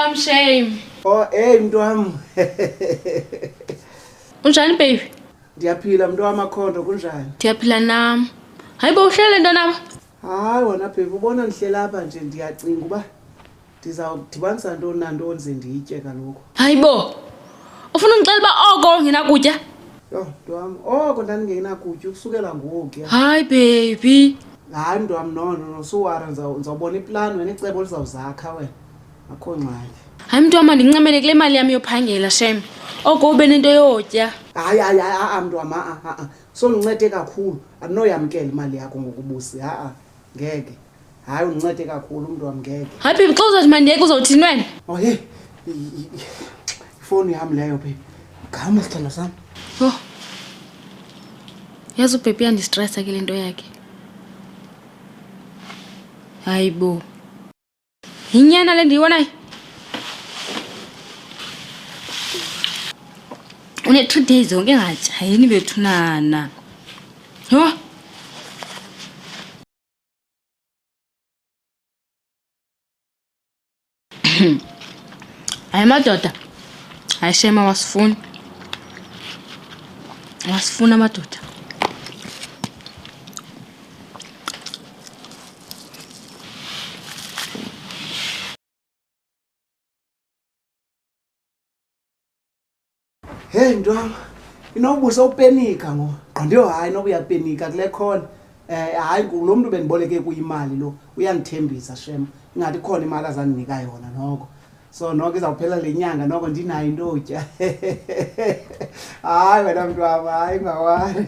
wam shame. Oh, hey mntu wam. Unjani baby? Ndiyaphila mntu wamakhondo kunjani? Ndiyaphila nam. Hayibo uhlele ntwana. Hayi wona baby ubona ndihlela apha nje ndiyacinga uba ndizawudibanisa ntoni nantoni ze ndiyitye kaloku. Hayibo. Ufuna ungixela uba oko nginakutya? Yho mntu wam, oko ndandingenakutya ukusukela ngoku ya. Hayi baby. Hayi mntu wam no suwara ndizawubona iplani wena icebo lizawuzakha wena. Akho ngxaki. Hayi mntu wam ndincamele kule mali yam yophangela shem. Oko ube nento yotya. Hayi mntu wam sondincede kakhulu andinoyamkela imali yakho ngokubusi ngeke. Hayi undincede kakhulu mntu wam ngeke. Hayi baby xa uzathi mandiyeke uzawuthini wena? Oh hey ifoni yam leyo baby. Gama sithando sam. Yho. Yazi ubaby yandistressa ke le nto yakhe. Hayibo. Yinyana le ndiyibonayo. Une-3 days zonke ngajayini bethunana. Yho. Hayi madoda. Hayi shema wasifuna. Wasifuna madoda. Hey mntu wam, inobuso upenika ngo. Qondiyo hayi noba uyapenika kule khona. Hayi lo mntu bendiboleke kuyimali lo uyandithembisa shem. Ingathi khona imali azandinika yona noko. So noko izawuphela le nyanga noko ndinayo into yotya. Hayi wena mntu wam, hayi ngawari.